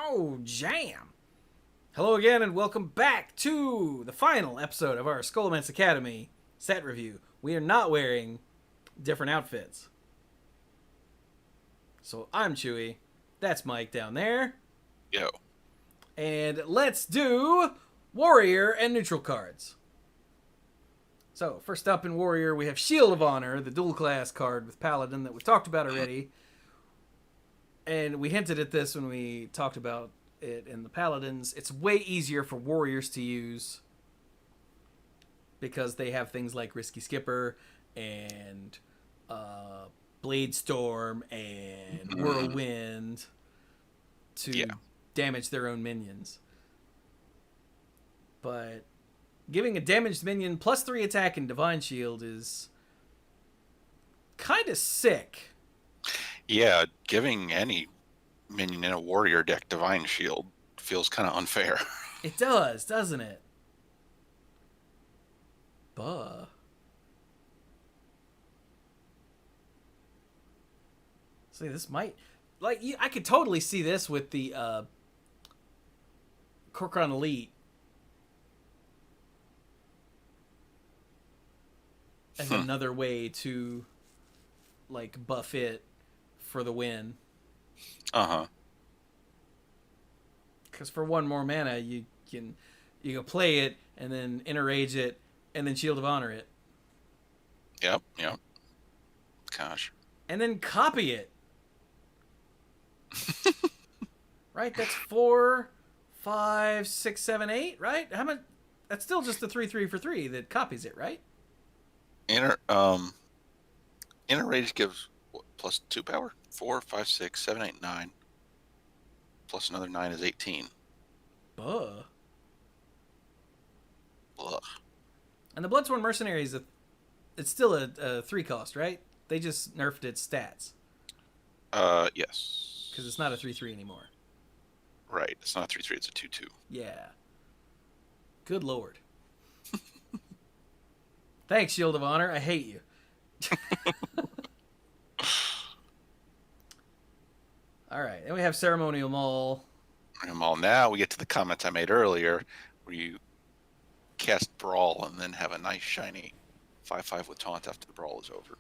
Oh, jam! Hello again, and welcome back to the final episode of our Scholomance Academy set review. We are not wearing different outfits. So I'm Chewie. That's Mike down there. Yo. And let's do Warrior and Neutral cards. So, first up in Warrior, we have Shield of Honor, the dual class card with Paladin that we've talked about already. And we hinted at this when we talked about it in the Paladins. It's way easier for Warriors to use because they have things like Risky Skipper and Blade Storm and Whirlwind to damage their own minions. But giving a damaged minion plus 3 attack and Divine Shield is kind of sick. Yeah, giving any minion in a warrior deck Divine Shield feels kind of unfair. It does, doesn't it? Buh. See, this might... Like, I could totally see this with the Kor'kron Elite as another way to, like, buff it for the win. Because for one more mana, you can play it and then enrage it and then Shield of Honor it. Yep. Gosh. And then copy it. Right? That's 4, 5, 6, 7, 8, right? How much? That's still just the 3/3 for 3 that copies it, right? Inner rage gives what, plus 2 power? 4, 5, 6, 7, 8, 9. Plus another 9 is 18. Buh. Ugh. And the Bloodsworn Mercenaries, it's still a 3 cost, right? They just nerfed its stats. Yes. Because it's not a 3/3 anymore. Right. It's not a 3/3, it's a 2/2. Yeah. Good lord. Thanks, Shield of Honor. I hate you. All right. And we have Ceremonial Maul. Now we get to the comments I made earlier where you cast Brawl and then have a nice shiny 5/5 with taunt after the Brawl is over.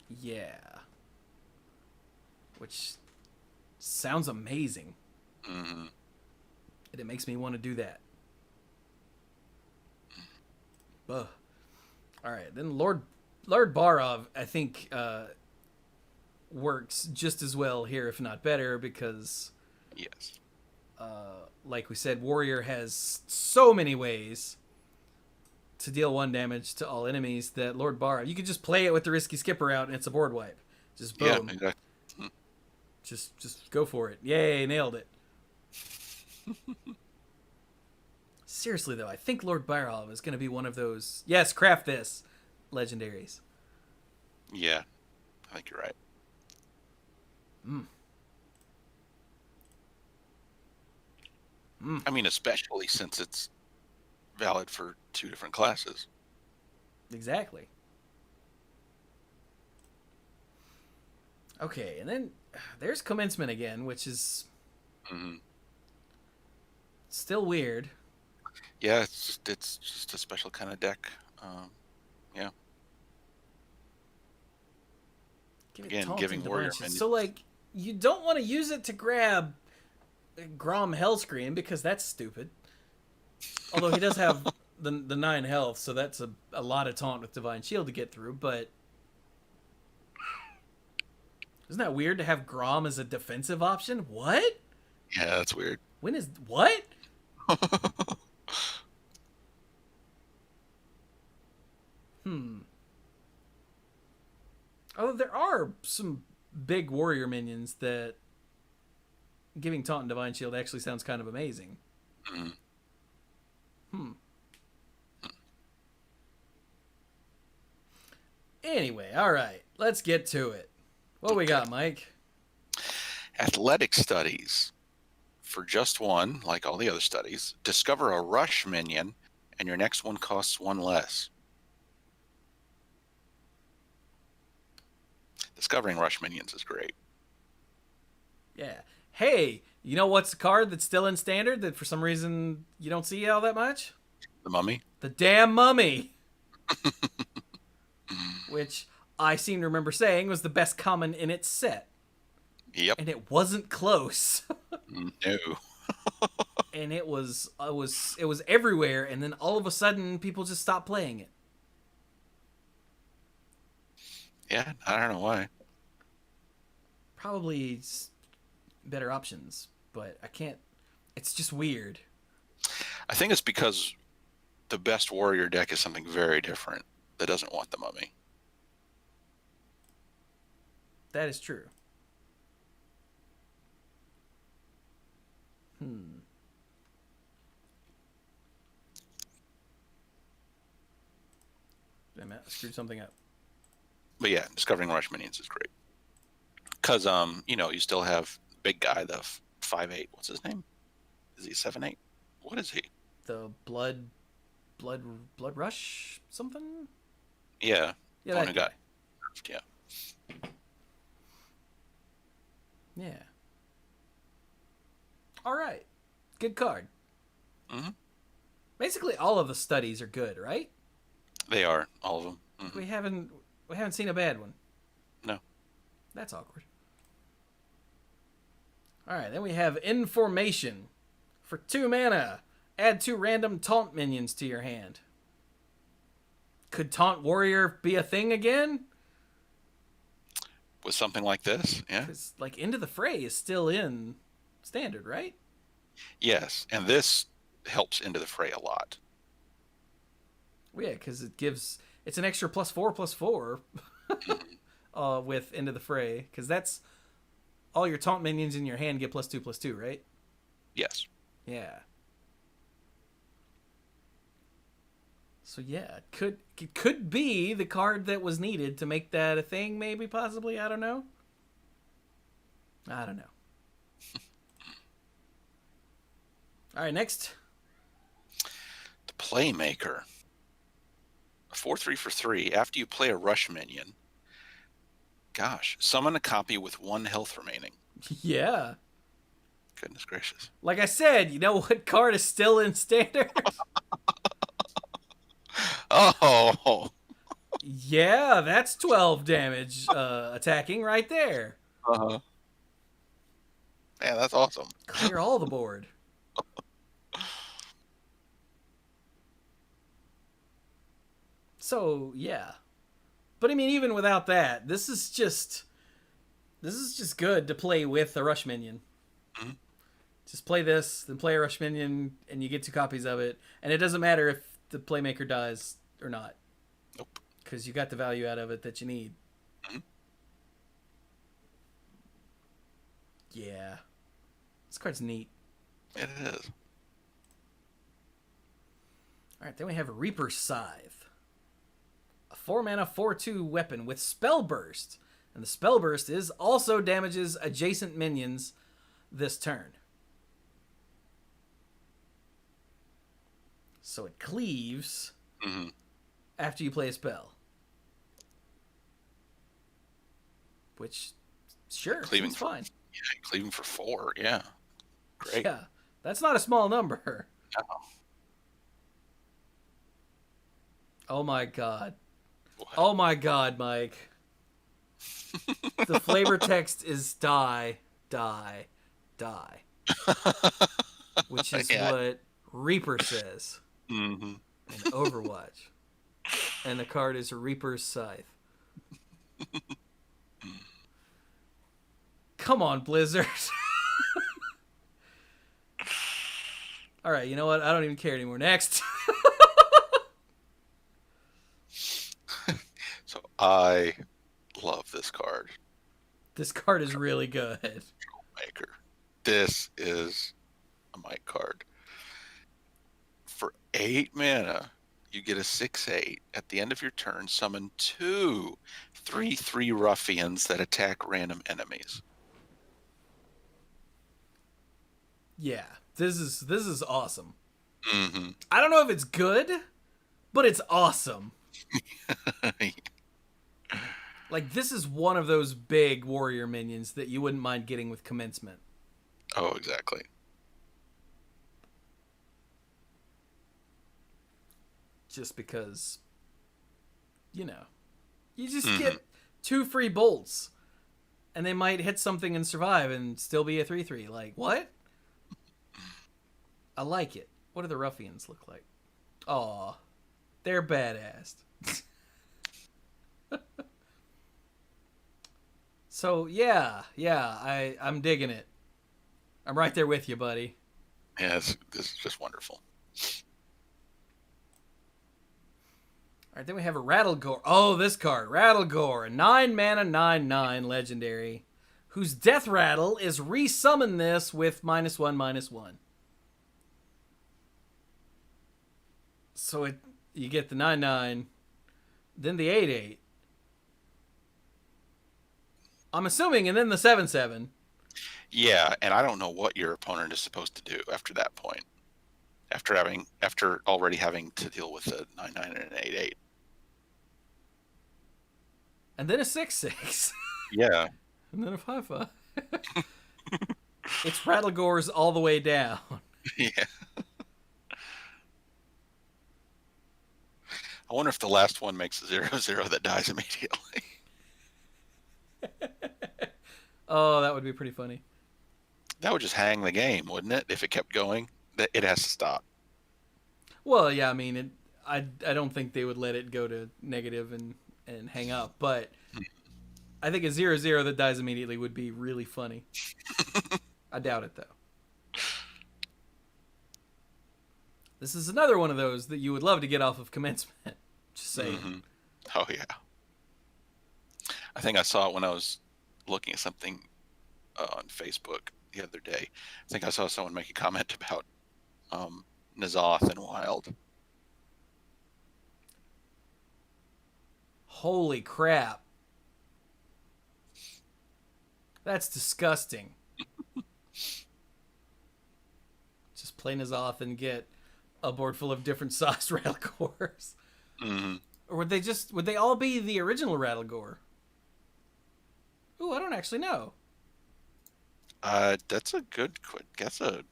Yeah. Which sounds amazing. Mm-hmm. And it makes me want to do that. Ugh. All right, then Lord Barov, I think, works just as well here, if not better, because, Yes. like we said, Warrior has so many ways to deal 1 damage to all enemies that Lord Barov, you could just play it with the Risky Skipper out, and it's a board wipe. Just boom. Yeah, exactly. Just go for it. Yay, nailed it. Seriously, though, I think Lord Barov is going to be one of those, yes, craft this, legendaries. Yeah, I think you're right. I mean, especially since it's valid for 2 different classes. Exactly. Okay, and then there's Commencement again, which is still weird. Yeah, it's just a special kind of deck. Yeah. Again, giving Warrior minions. So, like, you don't want to use it to grab Grom Hellscream because that's stupid. Although he does have the 9 health, so that's a lot of taunt with Divine Shield to get through, but isn't that weird to have Grom as a defensive option? What? Yeah, that's weird. When is... What? Although there are some big warrior minions that giving taunt and Divine Shield actually sounds kind of amazing. Anyway, all right, let's get to it. What we got, Mike? Athletic studies. For just 1, like all the other studies, discover a rush minion, and your next one costs 1 less. Discovering rush minions is great. Yeah. Hey, You know what's a card that's still in standard that for some reason you don't see all that much? The Mummy. The damn Mummy. Which I seem to remember saying was the best common in its set. Yep. And it wasn't close. No. And it was everywhere, and then all of a sudden people just stopped playing it. Yeah, I don't know why. Probably better options, but I can't. It's just weird. I think it's because the best warrior deck is something very different that doesn't want the Mummy. That is true. Damn it, I screwed something up. But yeah, discovering rush minions is great. Because, you still have big guy, the 5'8". What's his name? Is he 7'8"? What is he? The blood rush something? Yeah. Yeah, the one that who guy. got. Yeah. Yeah. All right. Good card. Mm-hmm. Basically, all of the studies are good, right? They are, all of them. Mm-hmm. We haven't seen a bad one. No. That's awkward. All right, then we have Information. For 2 mana, add 2 random taunt minions to your hand. Could Taunt Warrior be a thing again? With something like this, yeah. Because, Into the Fray is still in standard, right? Yes, and this helps Into the Fray a lot. Well, yeah, because it's an extra +4/+4 with Into the Fray. Because that's all your taunt minions in your hand get +2/+2, right? Yes. Yeah. So yeah, it could be the card that was needed to make that a thing, maybe, possibly. I don't know. All right, next. The Playmaker. A 4/3 for 3. After you play a rush minion, summon a copy with 1 health remaining. Yeah. Goodness gracious. Like I said, you know what card is still in standard? Oh. Yeah, that's 12 damage attacking right there. Uh-huh. Yeah, that's awesome. Clear all the board. So, yeah. But I mean, even without that, this is just good to play with a rush minion. Mm-hmm. Just play this, then play a rush minion, and you get 2 copies of it. And it doesn't matter if the Playmaker dies or not. Nope. Because you got the value out of it that you need. Mm-hmm. Yeah. This card's neat. It is. Alright, then we have Reaper Scythe. A 4-mana 4/2 weapon with Spell Burst. And the Spell Burst is also damages adjacent minions this turn. So it cleaves after you play a spell. Which, sure, Cleaving seems fine. Yeah, cleaving for 4. Yeah. Great. Yeah, that's not a small number. No. Oh my god. What? Oh my god, Mike. The flavor text is die, die, die. Which is what Reaper says in Overwatch. And the card is Reaper's Scythe. Come on, Blizzard. All right, you know what? I don't even care anymore. Next. So I love this card. This card is really good. Maker. This is a Mike card. For 8 mana, you get a 6/8. At the end of your turn, summon 2 3/3 ruffians that attack random enemies. Yeah, this is awesome. Mm-hmm. I don't know if it's good, but it's awesome. Like, this is one of those big warrior minions that you wouldn't mind getting with commencement. Oh, exactly. Just because, you know, you just Hmm. get 2 free bolts, and they might hit something and survive and still be a 3/3. Like, what? I like it. What do the ruffians look like? Aw, they're badass. So yeah, I'm digging it. I'm right there with you, buddy. Yeah, this is just wonderful. All right, then we have a Rattlegore. Oh, this card, Rattlegore, a 9 mana 9/9 legendary, whose death rattle is resummon this with -1/-1. So you get the 9/9, then the 8/8. I'm assuming, and then the 7/7. Yeah, and I don't know what your opponent is supposed to do after that point. After already having to deal with a 9/9 and an 8/8. And then a 6/6. Yeah. And then a 5/5. It's Rattlegores all the way down. Yeah. I wonder if the last one makes a 0/0 that dies immediately. Oh, that would be pretty funny. That would just hang the game, wouldn't it? If it kept going, it has to stop. Well, yeah, I mean, I don't think they would let it go to negative and hang up, but I think a 0/0 that dies immediately would be really funny. I doubt it, though. This is another one of those that you would love to get off of commencement. Just saying. Mm-hmm. Oh yeah. I think I saw it when I was looking at something on Facebook the other day. I think I saw someone make a comment about Nazoth and Wild. Holy crap. That's disgusting. Just play Nazoth and get a board full of different sized Rattlegores. Mm-hmm. Or would they all be the original Rattlegore? Ooh, I don't actually know. That's a good guess. It's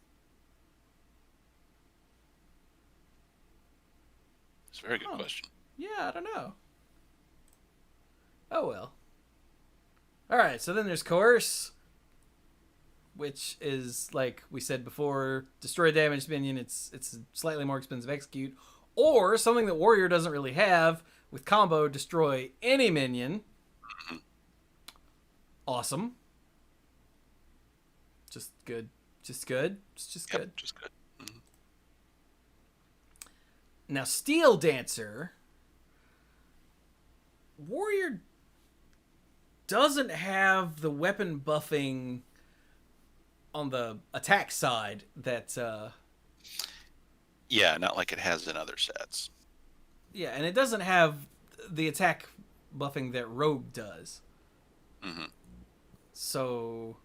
a very good question. Yeah, I don't know. Oh well. Alright, so then there's Coerce, which is, like we said before, destroy a damaged minion. It's slightly more expensive execute. Or something that Warrior doesn't really have, with combo, destroy any minion. Mm-hmm. Awesome. Just good. Just good. It's just Yep, good. just good. Mm-hmm. Now, Steel Dancer. Warrior doesn't have the weapon buffing on the attack side that Yeah, not like it has in other sets. yeah, and it doesn't have the attack buffing that Rogue does. Mm-hmm. So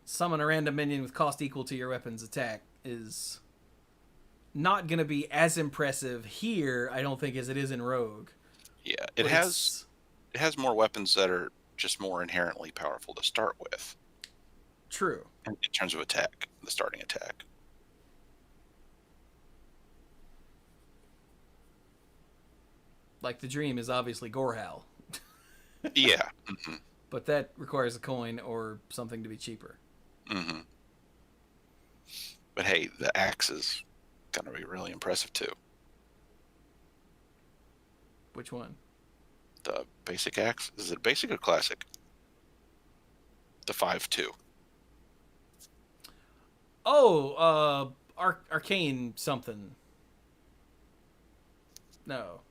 summon a random minion with cost equal to your weapon's attack is not going to be as impressive here, I don't think, as it is in Rogue. Yeah, But it has more weapons that are just more inherently powerful to start with true. in terms of attack, the starting attack. Like the Dream is obviously Gorehowl, Yeah. Mm-hmm. but that requires a coin or something to be cheaper. Mm-hmm. But hey, the axe is going to be really impressive too. Which one? The basic axe, is it basic or classic? The 5/2. Oh, arcane something. No.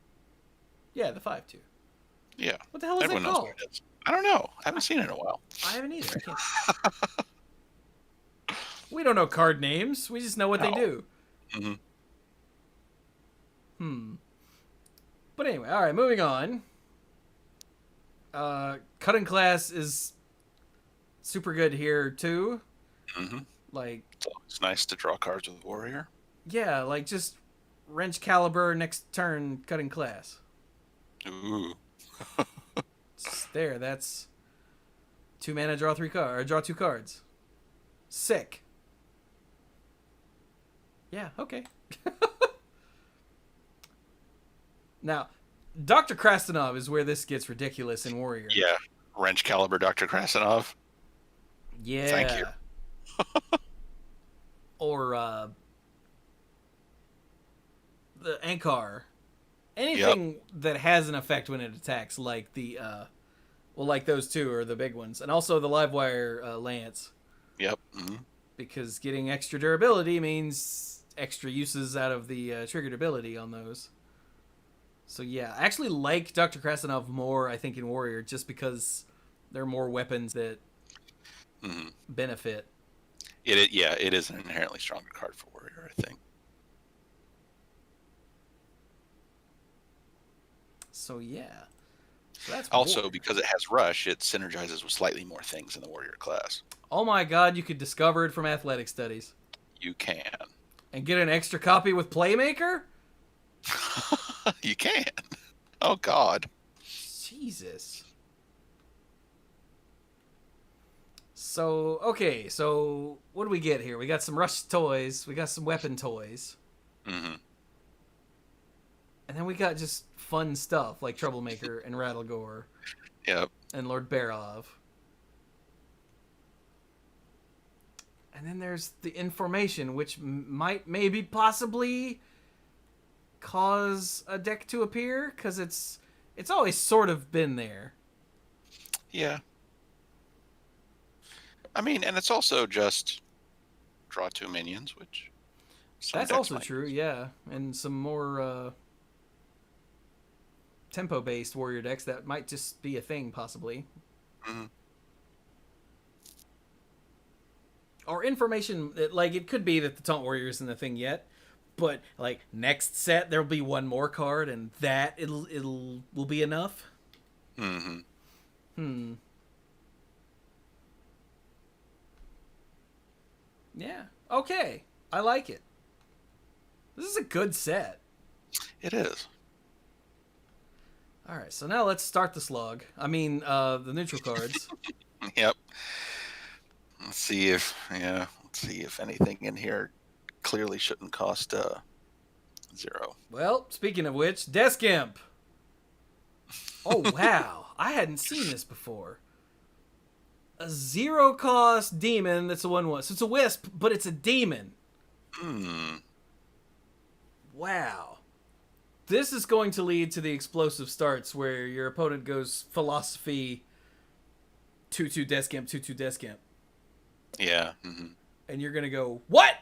Yeah, the 5/2. Yeah. What the hell is Everyone that knows called? what it is. I don't know. I haven't seen it in a while. I haven't either. I can't... We don't know card names. We just know what they No. do. Mm-hmm. But anyway, all right, moving on. Cutting class is super good here too. Mm-hmm. Like, It's nice to draw cards with Warrior. yeah, like just wrench caliber next turn cutting class. Ooh. There, that's 2 mana, draw 2 cards. Sick. Yeah, okay. Now, Dr. Krastanov is where this gets ridiculous in Warrior. Yeah. Wrench caliber Dr. Krasanov. Yeah. Thank you. Or the Ankar. Anything that has an effect when it attacks, like the like those two are the big ones, and also the Livewire Lance. Yep. Mm-hmm. Because getting extra durability means extra uses out of the triggered ability on those. So yeah, I actually like Dr. Krasanov more, I think, in Warrior, just because there are more weapons that benefit. It is an inherently stronger card for Warrior, I think. So yeah. So that's also, Warrior. because it has Rush, it synergizes with slightly more things in the Warrior class. Oh my god, you could discover it from athletic studies. You can. And get an extra copy with Playmaker? You can. Oh god. Jesus. So, okay, so what do we get here? We got some Rush toys, we got some weapon toys. Mm-hmm. And then we got just fun stuff like Troublemaker and Rattlegore. Yep. And Lord Barov. And then there's the information, which might maybe possibly cause a deck to appear, because it's always sort of been there. Yeah. I mean, and it's also just draw 2 minions, which that's also true, yeah. And some more tempo-based warrior decks that might just be a thing, possibly. Mm-hmm. Or information that, like, it could be that the Taunt Warrior isn't a thing yet, but like next set there'll be one more card, and that will be enough. Mm-hmm. Yeah. Okay. I like it. This is a good set. It is. All right. So now let's start the slog. I mean, the neutral cards. Yep. Let's see if anything in here clearly shouldn't cost 0. Well, speaking of which, Desk Imp. Oh wow, I hadn't seen this before. A 0-cost demon that's a 1/1. So it's a wisp, but it's a demon. Wow. This is going to lead to the explosive starts where your opponent goes philosophy 2/2 Desk Imp, 2/2 Desk Imp. Yeah. Mm-hmm. And you're going to go, what?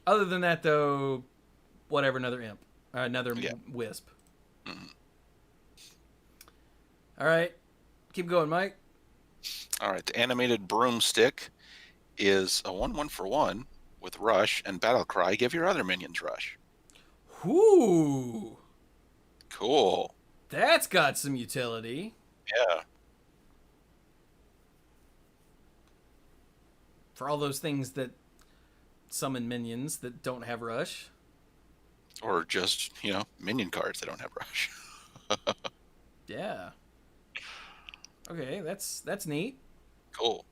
Other than that, though, whatever, another imp. Another wisp. Mm-hmm. All right. Keep going, Mike. All right. The animated broomstick is a 1/1 for 1 with Rush and Battle Cry. Give your other minions Rush. Ooh. Cool. That's got some utility. Yeah. For all those things that summon minions that don't have Rush. Or just, minion cards that don't have Rush. Yeah. Okay, that's neat. Cool.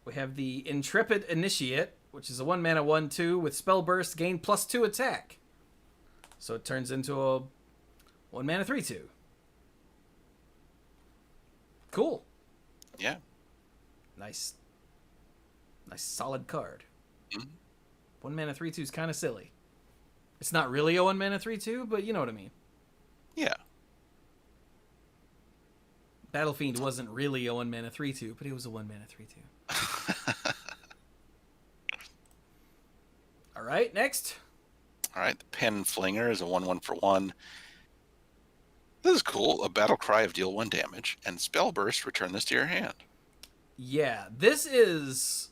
We have the Intrepid Initiate, which is a 1-mana 1/2 with Spell Burst, gain +2 attack. So it turns into a 1-mana 3/2. Cool. Yeah. Nice solid card. Mm-hmm. 1-mana 3/2 is kind of silly. It's not really a 1-mana 3/2, but you know what I mean. Yeah. Battle Fiend wasn't really a 1-mana 3/2, but it was a 1-mana 3/2. All right, next. All right, the Pen Flinger is a 1/1 for 1. This is cool. A Battle Cry of deal 1 damage, and Spell Burst, return this to your hand. Yeah, this is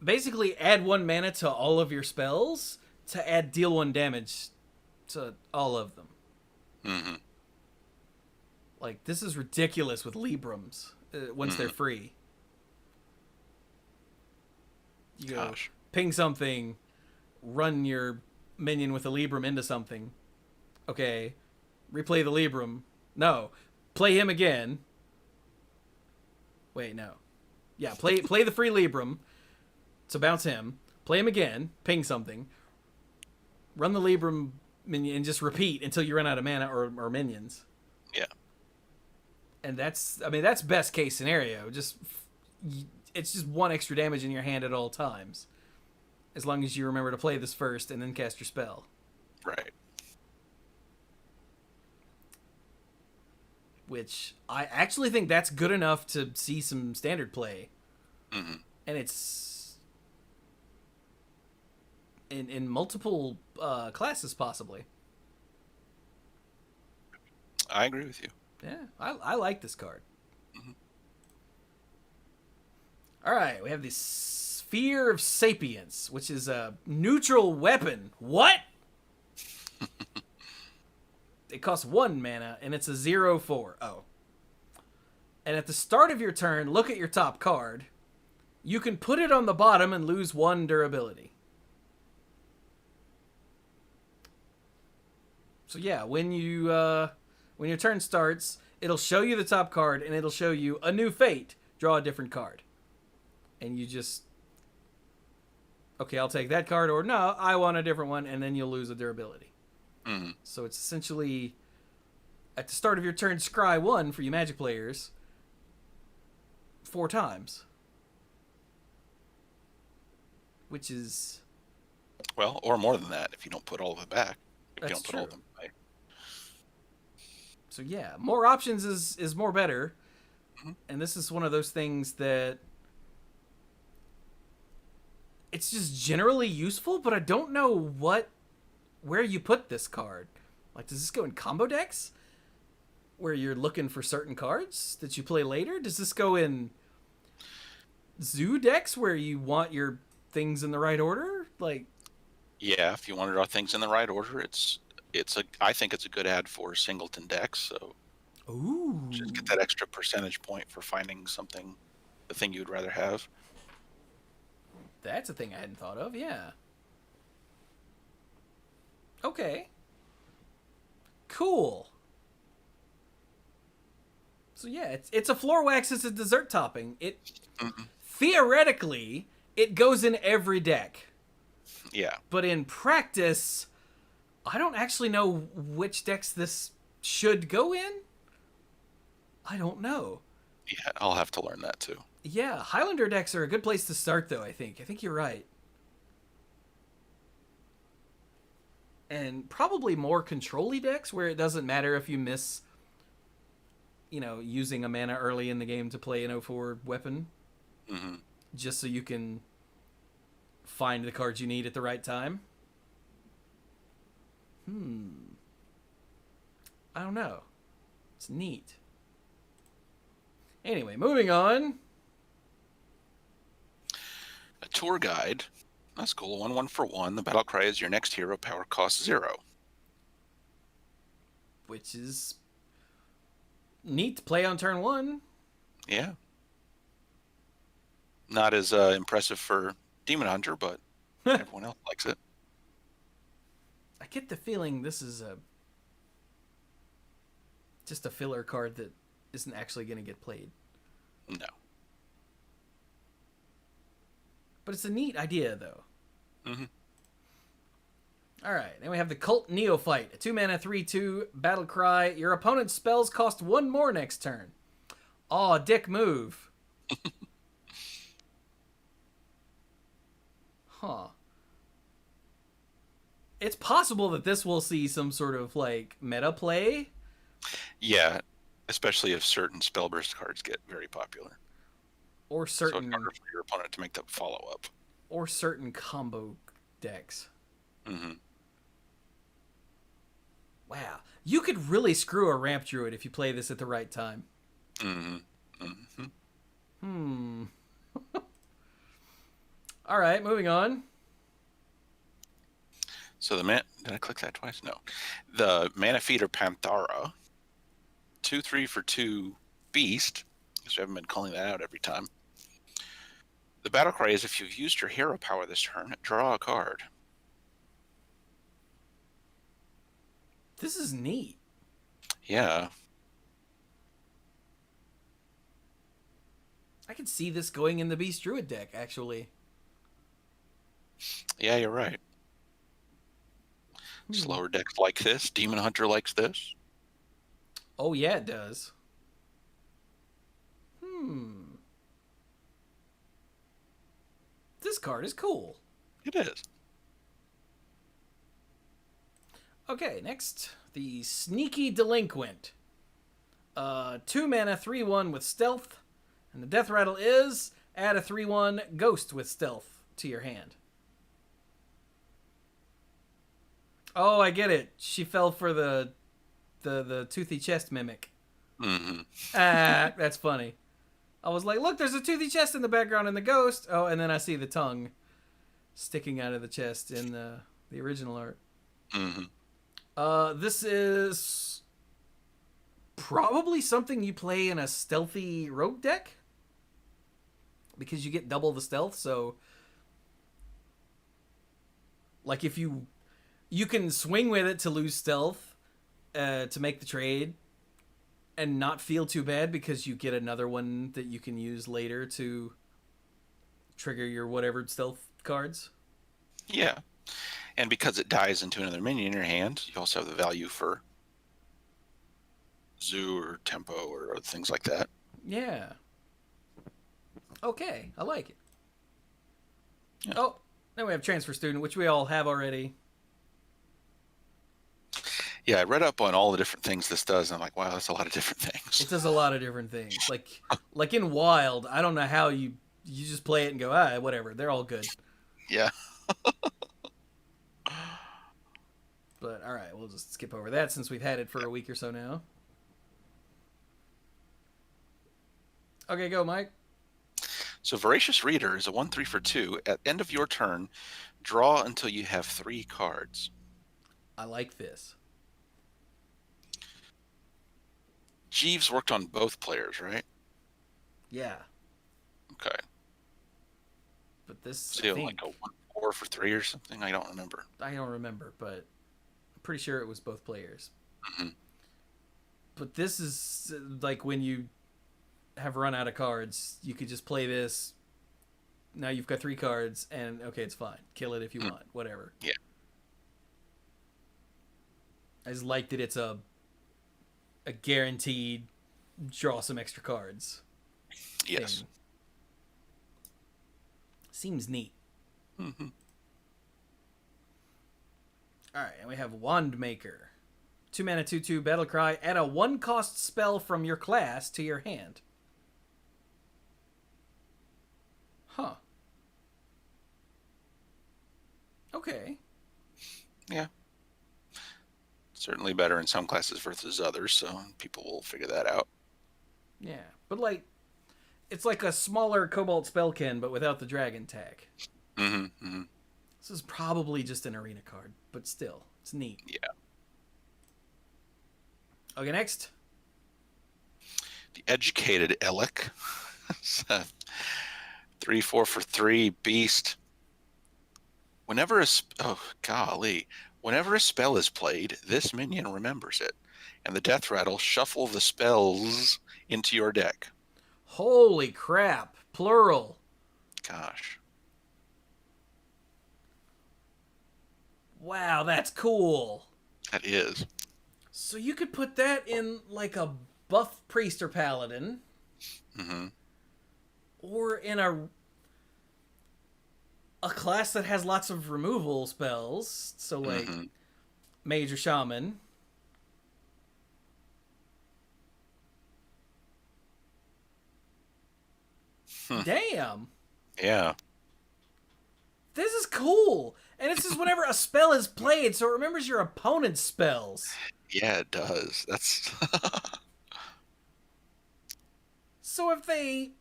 basically add 1 mana to all of your spells to add deal 1 damage to all of them. Mm-hmm. Like, this is ridiculous with Librams once they're free. You go ping something, run your minion with a Libram into something. Okay, replay the Libram. No, play him again. Wait, no. Yeah, play the free Libram. So bounce him. Play him again. Ping something. Run the Libram minion and just repeat until you run out of mana or minions. Yeah. And that's best case scenario. It's just one extra damage in your hand at all times. As long as you remember to play this first and then cast your spell. Right. Which I actually think that's good enough to see some standard play. Mm-hmm. And it's in multiple classes possibly. I agree with you. Yeah, I like this card. Mm-hmm. All right, we have the Sphere of Sapience, which is a neutral weapon. What? It costs 1 mana, and it's a 0/4. Oh. And at the start of your turn, look at your top card. You can put it on the bottom and lose 1 durability. So yeah, when your turn starts, it'll show you the top card, and it'll show you a new fate. Draw a different card. And you just... Okay, I'll take that card, or no, I want a different one, and then you'll lose a durability. Mm-hmm. So it's essentially, at the start of your turn, scry 1 for you Magic players 4 times. Which is... Well, or more than that if you don't put all of it back. If That's you don't put true. all of them back. So yeah, more options is more better. Mm-hmm. And this is one of those things that... It's just generally useful, but I don't know where you put this card. Like, does this go in combo decks? Where you're looking for certain cards that you play later? Does this go in zoo decks where you want your things in the right order? Like, Yeah, if you want to draw things in the right order, I think it's a good ad for singleton decks. So ooh, just get that extra percentage point for finding something, the thing you'd rather have. that's a thing I hadn't thought of. Yeah. Okay. Cool. So yeah, it's a floor wax. It's a dessert topping. Theoretically, it goes in every deck. Yeah. But in practice, I don't actually know which decks this should go in. I don't know. Yeah, I'll have to learn that too. Yeah, Highlander decks are a good place to start, though, I think. I think you're right. And probably more control-y decks where it doesn't matter if you miss, using a mana early in the game to play an 0/4 weapon. Mm-hmm. Just so you can find the cards you need at the right time. I don't know. It's neat. Anyway, moving on. A tour guide. That's cool. 1 for 1. The battle cry is your next hero power costs 0. Which is neat to play on turn 1. Yeah. Not as impressive for Demon Hunter, but everyone else likes it. I get the feeling this is just a filler card that isn't actually going to get played. No. But it's a neat idea, though. Mm-hmm. All right, then we have the Cult Neophyte. A 2-mana 3/2 battle cry. Your opponent's spells cost 1 more next turn. Aw, dick move. Huh. It's possible that this will see some sort of, meta play. Yeah, especially if certain Spellburst cards get very popular. Or So certain... it's harder for your opponent to make that follow-up. Or certain combo decks. Mm-hmm. Wow. You could really screw a Ramp Druid if you play this at the right time. Mm-hmm. Mm-hmm. All right, moving on. So did I click that twice? No. The Mana Feeder Panthara. 2/3 for 2 Beast. Because we haven't been calling that out every time. The battle cry is if you've used your hero power this turn, draw a card. This is neat. Yeah. I could see this going in the Beast Druid deck, actually. Yeah, you're right. Slower decks like this. Demon Hunter likes this. Oh, yeah, it does. This card is cool. It is. Okay, next. The Sneaky Delinquent. 2 mana, 3/1 with stealth. And the death rattle is add a 3/1 ghost with stealth to your hand. Oh, I get it. She fell for the toothy chest mimic. Mm-hmm. Ah, that's funny. I was like, look, there's a toothy chest in the background in the ghost. Oh, and then I see the tongue sticking out of the chest in the original art. Mm-hmm. This is probably something you play in a stealthy rogue deck because you get double the stealth. So, like, if you can swing with it to lose stealth to make the trade and not feel too bad because you get another one that you can use later to trigger your whatever stealth cards. Yeah. And because it dies into another minion in your hand, you also have the value for Zoo or Tempo or other things like that. Yeah. Okay, I like it. Yeah. Oh, then we have Transfer Student, which we all have already. Yeah, I read up on all the different things this does, and I'm like, wow, that's a lot of different things. It does a lot of different things. Like in Wild, I don't know how you just play it and go, whatever. They're all good. Yeah. But all right, we'll just skip over that since we've had it for a week or so now. Okay, go, Mike. So Voracious Reader is a 1/3 for 2. At end of your turn, draw until you have 3 cards. I like this. Jeeves worked on both players, right? Yeah. Okay. But this, So like a 1/4 for 3 or something? I don't remember. I don't remember, but I'm pretty sure it was both players. Mm-hmm. But this is like when you have run out of cards, you could just play this. Now you've got 3 cards, and okay, it's fine. Kill it if you want, whatever. Yeah. I just like that it's a guaranteed draw some extra cards. Yes. Thing. Seems neat. Mm-hmm. All right, and we have Wand Maker. 2 mana, 2/2 Battle Cry. Add a 1-cost spell from your class to your hand. Huh. Okay. Yeah. Certainly better in some classes versus others, so people will figure that out. Yeah, but like, it's like a smaller Cobalt Spellkin, but without the dragon tag. Mm-hmm. Mm-hmm. This is probably just an arena card, but still, it's neat. Yeah. Okay, next. The Educated Elec. 3/4 for 3 beast. Whenever a spell is played, this minion remembers it, and the death rattle shuffle the spells into your deck. Holy crap! Plural. Gosh. Wow, that's cool. That is. So you could put that in like a buff priest or paladin, Mm-hmm. or in a class that has lots of removal spells. So like mage or shaman. Damn. Yeah. This is cool. And this is whenever a spell is played, so it remembers your opponent's spells. Yeah, it does. That's So if they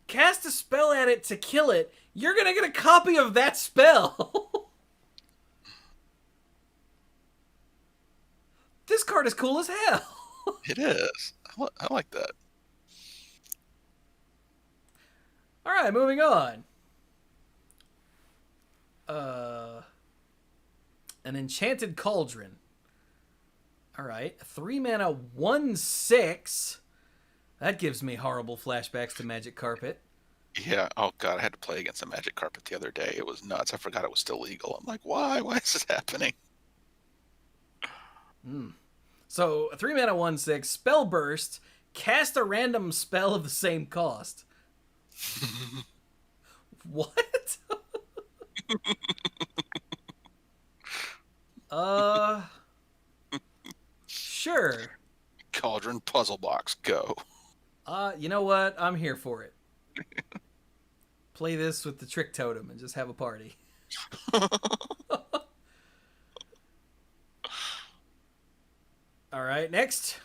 cast a spell at it to kill it, you're going to get a copy of that spell. This card is cool as hell. it is. I like that. All right, moving on. An Enchanted Cauldron. All right, 3 mana, 1/6. That gives me horrible flashbacks to Magic Carpet. Yeah. Oh God, I had to play against a Magic Carpet the other day. It was nuts. I forgot it was still legal. I'm like, why? Why is this happening? So, a 3 mana 1/6, Spell Burst, cast a random spell of the same cost. What? uh, sure. Cauldron Puzzle Box, go. You know what? I'm here for it. Play this with the Trick Totem and just have a party. All right, next.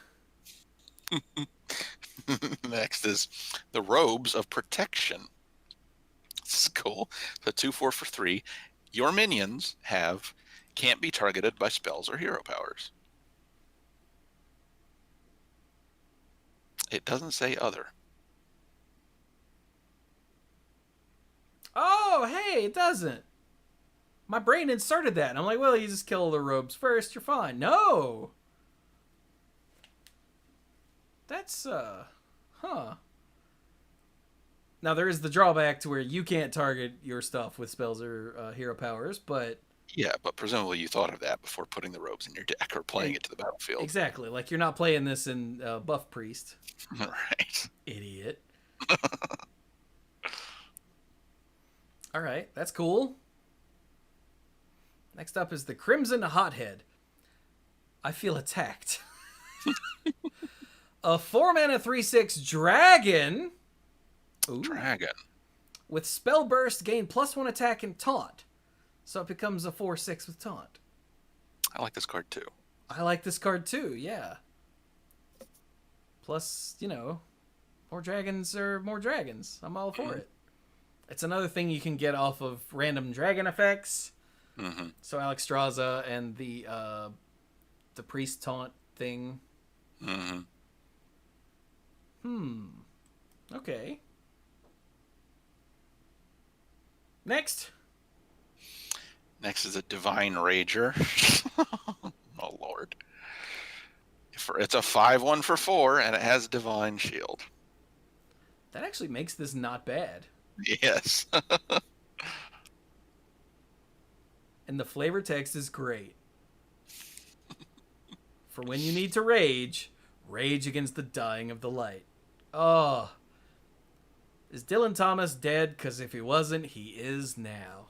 Next is the Robes of Protection. This is cool. The 2/4 for 3. Your minions can't be targeted by spells or hero powers. It doesn't say other. Oh, hey, it doesn't. My brain inserted that, and I'm like, well, you just kill the robes first, you're fine. No! That's, huh. Now, there is the drawback to where you can't target your stuff with spells or hero powers, but... Yeah, but presumably you thought of that before putting the robes in your deck or playing it to the battlefield. Exactly. Like, you're not playing this in Buff Priest. Right. Idiot. All right, that's cool. Next up is the Crimson Hothead. I feel attacked. A 4 mana 3/6 dragon. Ooh. Dragon. With Spell Burst, gain +1 attack and taunt. So it becomes a 4/6 with taunt. I like this card too. I like this card too, yeah. Plus, you know, more dragons are more dragons. I'm all for it. It's another thing you can get off of random dragon effects. Mm-hmm. So Alex Straza and the priest taunt thing. Mm-hmm. Okay. Next. Next is a Divine Rager. Oh, Lord. It's a 5/1 for 4, and it has Divine Shield. That actually makes this not bad. Yes. And the flavor text is great. For when you need to rage, rage against the dying of the light. Oh. Is Dylan Thomas dead? Because if he wasn't, he is now.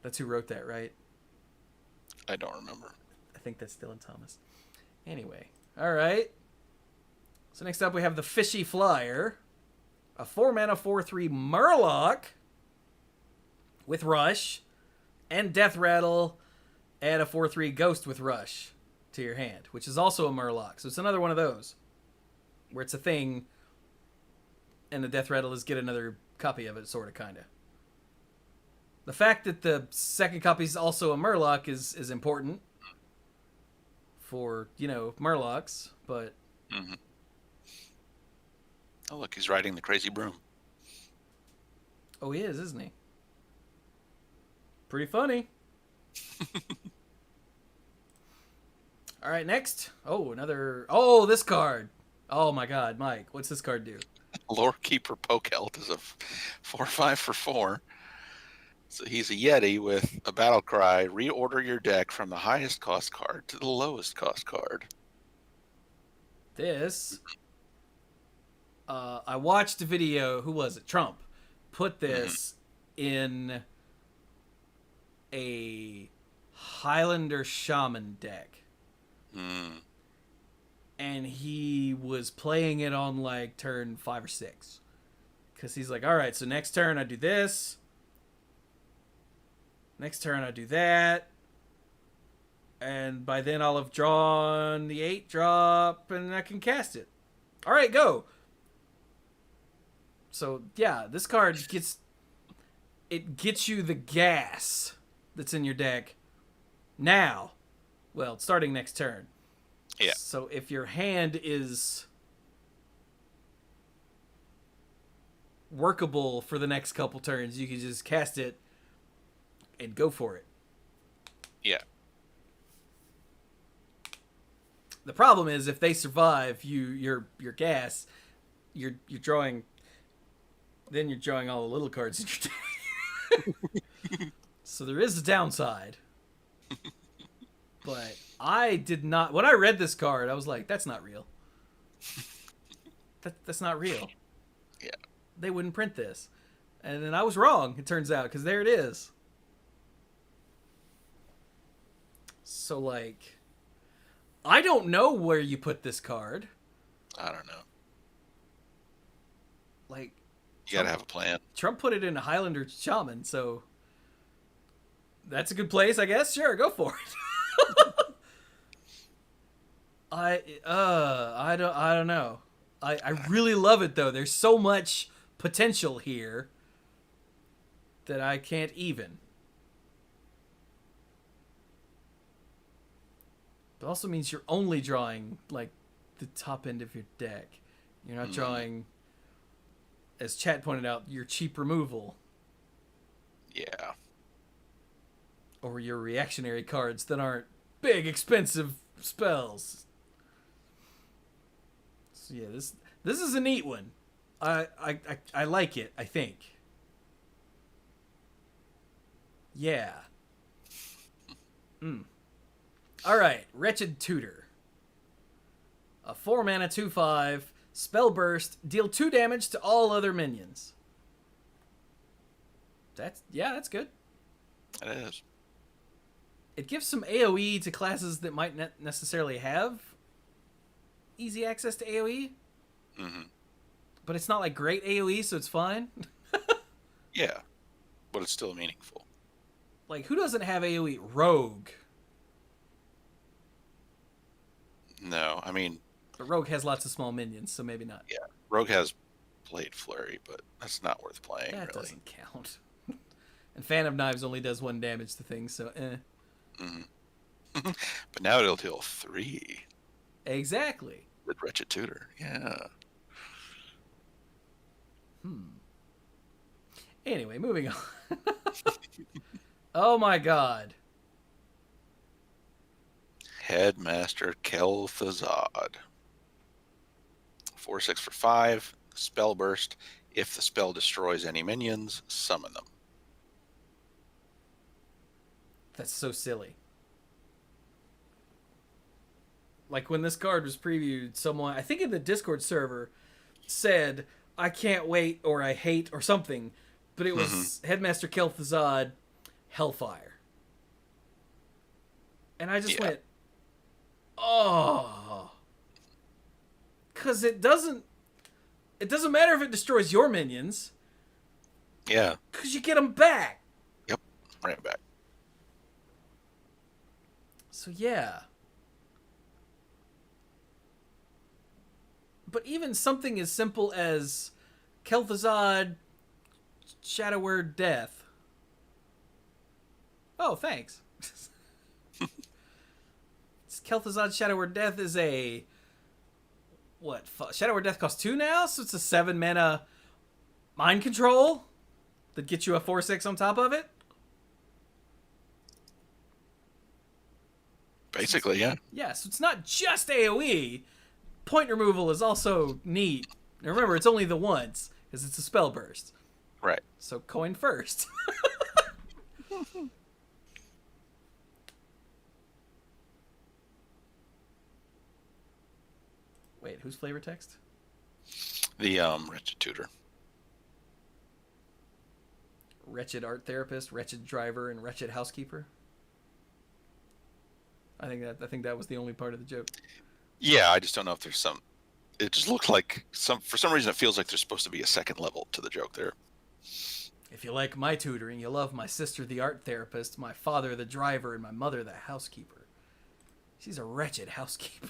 That's who wrote that, right? I don't remember. I think that's Dylan Thomas. Anyway. All right. So next up we have the Fishy Flyer. A 4 mana 4/3 Murloc with Rush and Death Rattle. Add a 4/3 Ghost with Rush to your hand, which is also a Murloc. So it's another one of those where it's a thing and the Death Rattle is get another copy of it, sort of, kind of. The fact that the second copy is also a Murloc is important for, you know, Murlocs, but... Mm-hmm. Oh, look, he's riding the Crazy Broom. Oh, he is, isn't he? Pretty funny. All right, next. Oh, another... Oh, this card. Oh, my God, Mike. What's this card do? Lore Keeper Pokelt is a 4/5 for 4. So he's a Yeti with a battle cry. Reorder your deck from the highest cost card to the lowest cost card. This... I watched a video. Who was it? Trump put this in a Highlander Shaman deck. And he was playing it on like turn 5 or 6. Because he's like, all right, so next turn I do this. Next turn I do that. And by then I'll have drawn the 8-drop and I can cast it. All right, go. So, yeah, this card gets you the gas that's in your deck now. Well, starting next turn. Yeah. So if your hand is workable for the next couple turns, you can just cast it and go for it. Yeah. The problem is if they survive, your gas, you're drawing. Then you're drawing all the little cards in your deck. So there is a downside. But I did not. When I read this card, I was like, "That's not real. That's not real." Yeah. They wouldn't print this, and then I was wrong. It turns out because there it is. So like, I don't know where you put this card. I don't know. Like, You gotta have a plan. Trump put it in a Highlander Shaman, so that's a good place, I guess. Sure, go for it. I don't know. I really love it though. There's so much potential here that I can't even. It also means you're only drawing like the top end of your deck. You're not drawing, as chat pointed out, your cheap removal. Yeah. Or your reactionary cards that aren't big, expensive spells. So yeah, this is a neat one. I like it, I think. Yeah. Alright, Wretched Tutor. A 4-mana 2/5, spell burst, deal 2 damage to all other minions. That's good. It is. It gives some AoE to classes that might not necessarily have easy access to AoE. Mm-hmm. But it's not like great AoE, so it's fine. Yeah. But it's still meaningful. Like, who doesn't have AoE? Rogue. No, I mean... But Rogue has lots of small minions, so maybe not. Yeah. Rogue has Blade Flurry, but that's not worth playing, That really. doesn't count. And Fan of Knives only does 1 damage to things, so Mm-hmm. But now it'll deal 3. Exactly. With Wretched Tutor, yeah. Anyway, moving on. Oh my god. Headmaster Kel'Thuzad. 4/6 for 5. Spell burst. If the spell destroys any minions, summon them. That's so silly. Like when this card was previewed, someone, I think in the Discord server, said, I can't wait, or I hate, or something. But it was Headmaster Kel'Thuzad Hellfire. And I just went, oh. Because it doesn't matter if it destroys your minions. Yeah. Because you get them back. Yep. Right back. So yeah. But even something as simple as Kel'Thuzad Shadow Word Death. Oh, thanks. Kel'Thuzad Shadow Word Death is a... What? Shadow Word Death costs 2 now? So it's a 7-mana mind control that gets you a 4/6 on top of it? Basically, yeah. Yeah, so it's not just AoE. Point removal is also neat. Now remember, it's only the once, because it's a spell burst. Right. So coin first. Wait, who's flavor text? The Wretched Tutor. Wretched art therapist, wretched driver, and wretched housekeeper. I think that was the only part of the joke. Yeah, I just don't know if there's some... It just looked like... For some reason, it feels like there's supposed to be a second level to the joke there. If you like my tutoring, you love my sister, the art therapist, my father, the driver, and my mother, the housekeeper. She's a wretched housekeeper.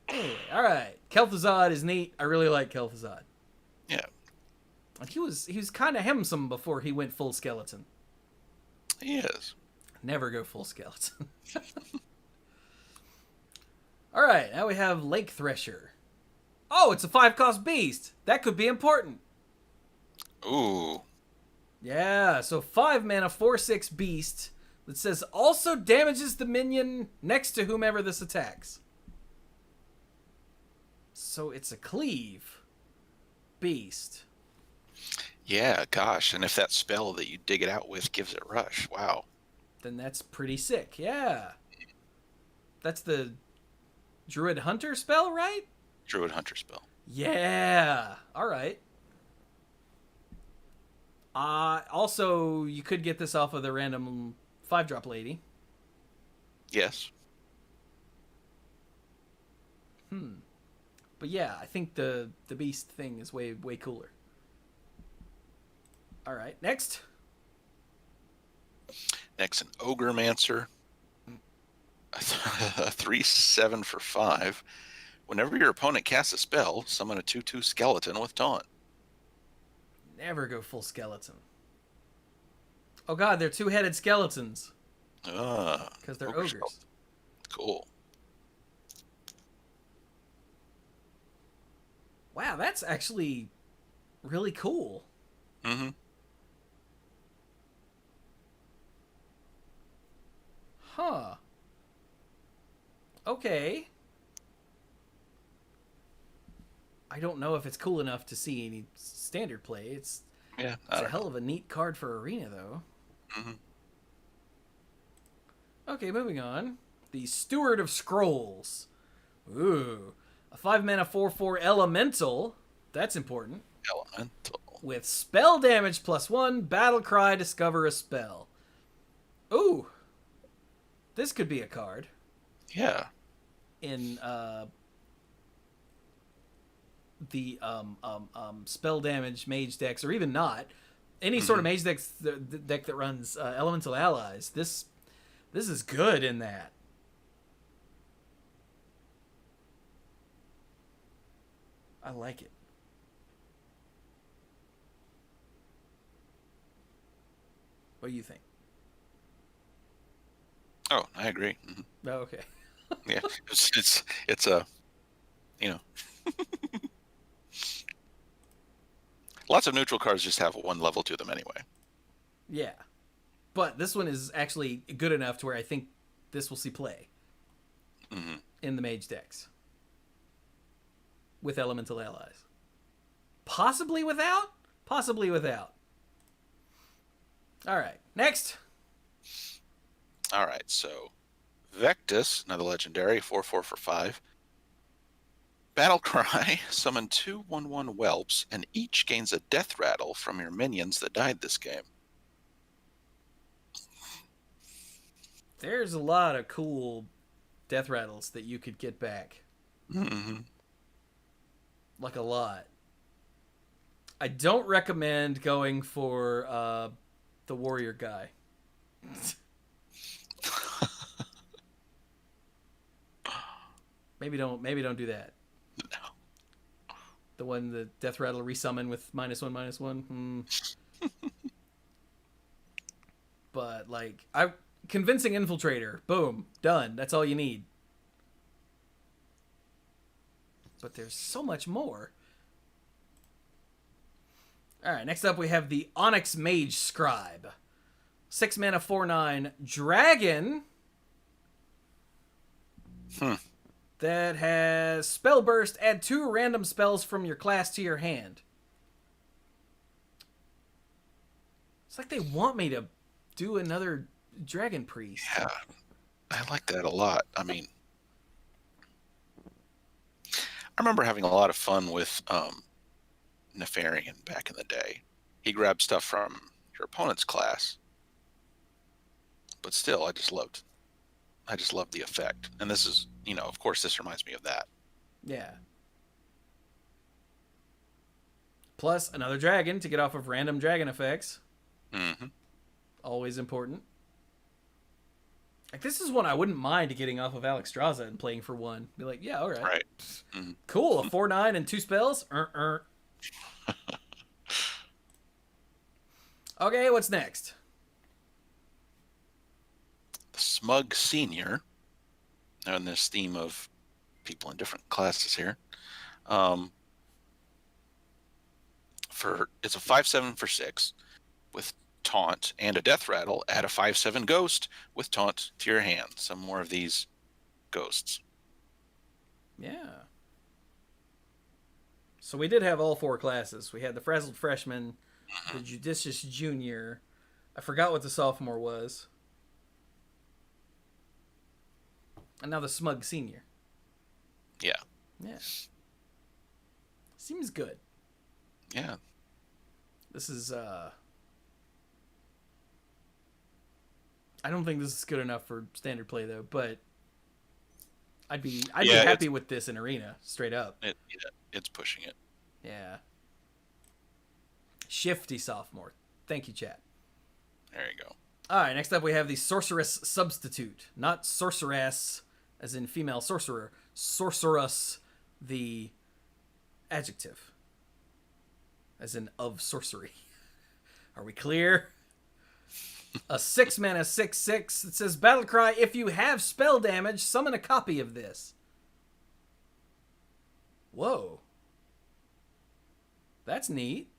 Anyway, alright. Kel'Thuzad is neat. I really like Kel'Thuzad. Yeah. And he was kind of hemsome before he went full skeleton. He is. Never go full skeleton. Alright, now we have Lake Thresher. Oh, it's a 5-cost beast. That could be important. Ooh. Yeah, so 5 mana, 4/6 beast It says also damages the minion next to whomever this attacks. So it's a cleave beast. Yeah, gosh. And if that spell that you dig it out with gives it rush, wow. Then that's pretty sick. Yeah. That's the Druid Hunter spell, right? Druid Hunter spell. Yeah. All right. Also, you could get this off of the random 5-drop lady. Yes. But yeah, I think the beast thing is way cooler. All right, next. Next, an Ogremancer. A 3/7 for 5. Whenever your opponent casts a spell, summon a 2/2 skeleton with taunt. Never go full skeleton. Oh god, they're 2-headed skeletons. Because they're ogres. Skeleton. Cool. Wow, that's actually really cool. Mm-hmm. Huh. Okay. I don't know if it's cool enough to see any standard play. It's a hell of a neat card for Arena, though. Mm-hmm. Okay, moving on. The Steward of Scrolls. Ooh. A 5-mana 4/4 elemental. That's important. Elemental. With spell damage +1, battle cry, discover a spell. Ooh. This could be a card. Yeah. In the spell damage mage decks, or even not, any sort of mage deck that runs elemental allies. This is good in that. I like it. What do you think? Oh, I agree. Mm-hmm. Oh, okay. Yeah, it's a, you know, lots of neutral cards just have one level to them anyway. Yeah, but this one is actually good enough to where I think this will see play in the mage decks with elemental allies. Possibly without. Possibly without. All right, next. All right, so Vectus, another legendary, 4/4 for 5. Battle Cry, summon 2/1/1 whelps, and each gains a death rattle from your minions that died this game. There's a lot of cool death rattles that you could get back. Mm-hmm. Like a lot. I don't recommend going for the warrior guy. Maybe don't do that. No. The one the death rattle resummon with -1/-1. But like convincing infiltrator, boom, done. That's all you need. But there's so much more. All right, next up we have the Onyx Mage Scribe. 6 mana 4/9 dragon. That has spell burst. Add 2 random spells from your class to your hand. It's like they want me to do another dragon priest. Yeah, I like that a lot. I mean, I remember having a lot of fun with Nefarian back in the day. He grabbed stuff from your opponent's class, but still, I just loved the effect. And this is, of course, this reminds me of that. Yeah. Plus another dragon to get off of random dragon effects. Mm-hmm. Always important. Like, this is one I wouldn't mind getting off of Alexstrasza and playing for 1. Be like, yeah, all right. Right. Mm-hmm. Cool. A 4/9 and 2 spells. Okay, what's next? The Smug Senior. Now in this theme of people in different classes here. It's a 5/7 for 6 with taunt and a death rattle, add a 5/7 ghost with taunt to your hand. Some more of these ghosts. Yeah. So we did have all 4 classes. We had the Frazzled Freshman, the Judicious Junior. I forgot what the sophomore was. And now the Smug Senior. Yeah. Yeah. Seems good. Yeah. This is, I don't think this is good enough for standard play, though, but I'd be happy with this in Arena, straight up. It's pushing it. Yeah. Shifty sophomore. Thank you, chat. There you go. All right, next up we have the Sorceress Substitute. Not sorceress, as in female sorcerer. Sorceress, the adjective. As in of sorcery. Are we clear? A 6 mana 6/6. It says Battlecry, if you have spell damage, summon a copy of this. Whoa. That's neat.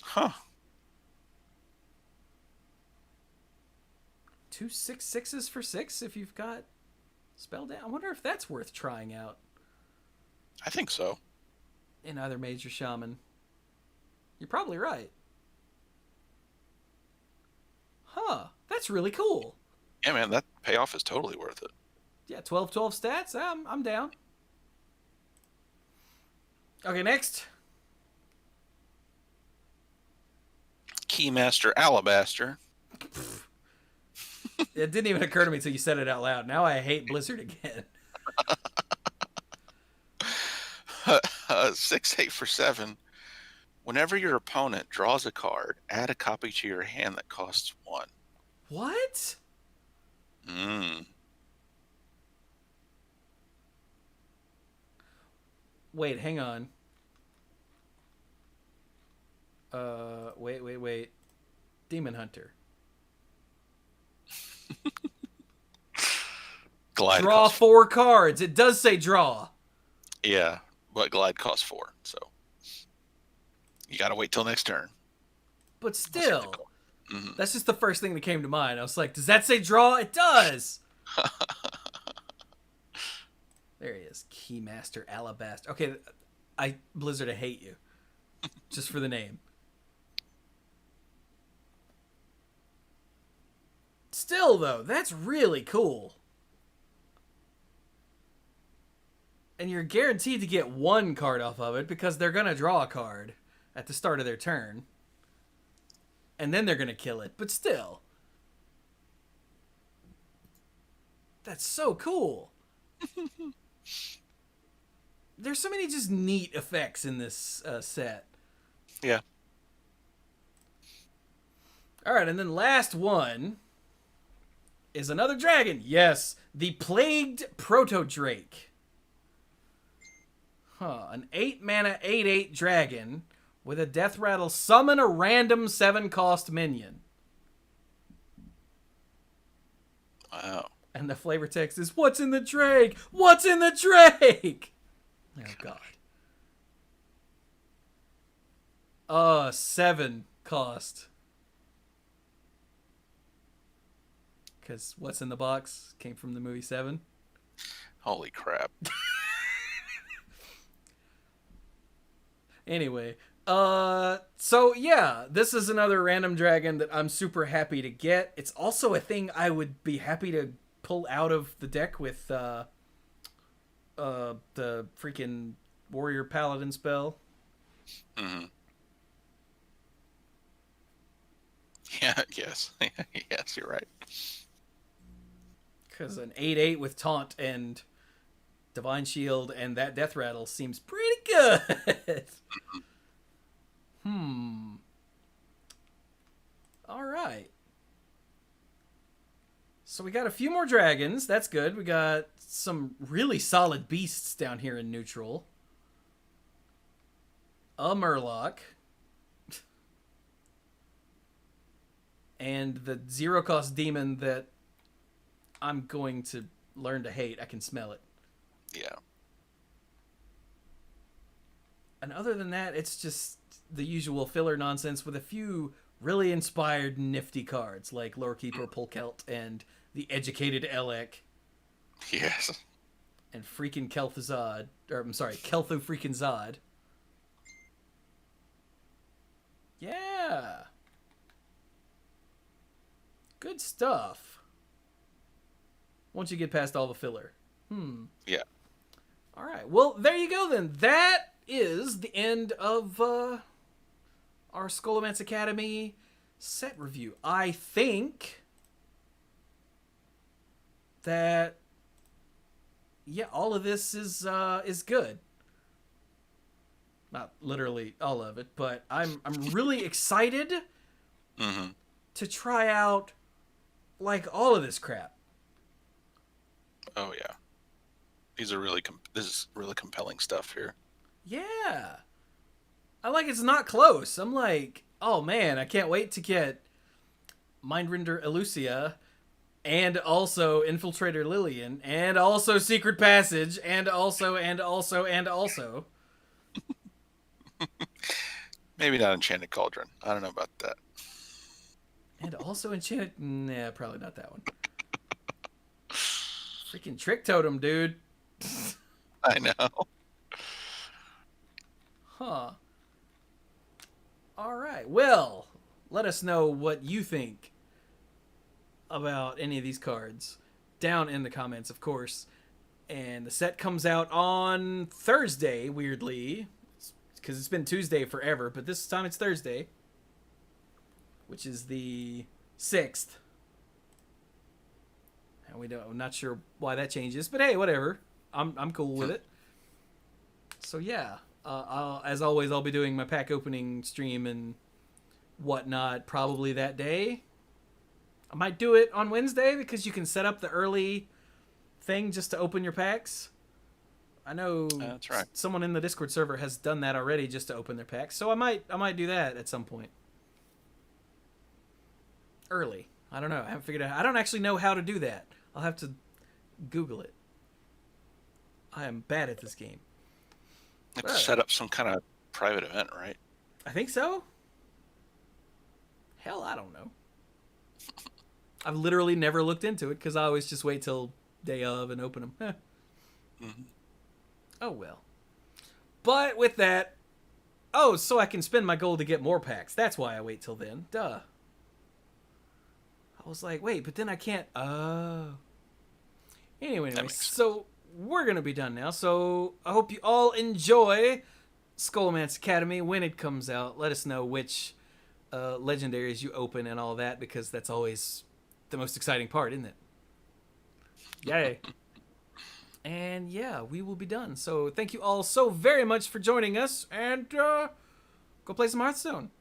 Huh. 2 6/6s for 6 if you've got spell damage. I wonder if that's worth trying out I think so. in either Mage or Shaman. You're probably right. Huh. That's really cool. Yeah, man, that payoff is totally worth it. Yeah, 12/12 stats. I'm down. Okay, next. Keymaster Alabaster. It didn't even occur to me until you said it out loud. Now I hate Blizzard again. 6/8 for 7. Whenever your opponent draws a card, add a copy to your hand that costs 1. What? Wait, hang on. Wait. Demon Hunter. Glide Draw costs 4 cards. It does say draw. Yeah, but Glide costs 4, so you gotta wait till next turn. But still, that's just the first thing that came to mind. I was like, does that say draw? It does. There he is. Keymaster Alabaster. Okay, Blizzard, I hate you. Just for the name. Still, though, that's really cool. And you're guaranteed to get 1 card off of it because they're going to draw a card at the start of their turn. And then they're going to kill it. But still. That's so cool. There's so many just neat effects in this set. Yeah. All right, and then last one is another dragon. Yes, the Plagued Proto-Drake. An 8 mana 8/8 dragon with a death rattle. Summon a random 7-cost minion. Wow. And the flavor text is, what's in the Drake? What's in the Drake? Oh, God. 7 cost. Because what's in the box came from the movie 7. Holy crap. Anyway, so yeah, this is another random dragon that I'm super happy to get. It's also a thing I would be happy to pull out of the deck with the freaking Warrior Paladin spell. Mm-hmm. Yeah, yes. Yes, you're right. Because an 8/8 with Taunt and Divine Shield and that Death Rattle seems pretty good. Alright. So we got a few more dragons. That's good. We got some really solid beasts down here in neutral. A Murloc. And the 0-cost demon that I'm going to learn to hate. I can smell it. Yeah. And other than that, it's just the usual filler nonsense with a few really inspired, nifty cards like Lorekeeper, Polkelt, and the Educated Elec, Yes. and freaking Kel'Thuzad, or I'm sorry, Kel'Thu freaking Zod. Yeah. Good stuff. Once you get past all the filler. Yeah. All right. Well, there you go then. That is the end of our Scholomance Academy set review. I think that all of this is good. Not literally all of it, but I'm really excited to try out like all of this crap. Oh yeah. These are really this is really compelling stuff here. Yeah. I like it's not close. I'm like, oh man, I can't wait to get Mindrender Elucia, and also Infiltrator Lillian, and also Secret Passage, and also. Maybe not Enchanted Cauldron. I don't know about that. And also Enchanted... Nah, probably not that one. Freaking Trick Totem, dude. I know. Huh. Alright, well, let us know what you think about any of these cards down in the comments, of course. And the set comes out on Thursday, weirdly, because it's been Tuesday forever, but this time it's Thursday, which is the 6th. And I'm not sure why that changes, but hey, whatever. I'm cool with it. So yeah, as always, I'll be doing my pack opening stream and whatnot probably that day. I might do it on Wednesday because you can set up the early thing just to open your packs. I know that's right. Someone in the Discord server has done that already just to open their packs. So I might do that at some point. Early. I don't know. I haven't figured out. I don't actually know how to do that. I'll have to Google it. I am bad at this game. You have to set up some kind of private event, right? I think so. Hell, I don't know. I've literally never looked into it because I always just wait till day of and open them. Oh well. But with that, so I can spend my gold to get more packs. That's why I wait till then. Duh. I was like, wait, but then I can't. Anyway, so we're going to be done now. So I hope you all enjoy Scholomance Academy when it comes out. Let us know which legendaries you open and all that, because that's always the most exciting part, isn't it? Yay. And yeah, we will be done. So thank you all so very much for joining us, and go play some Hearthstone.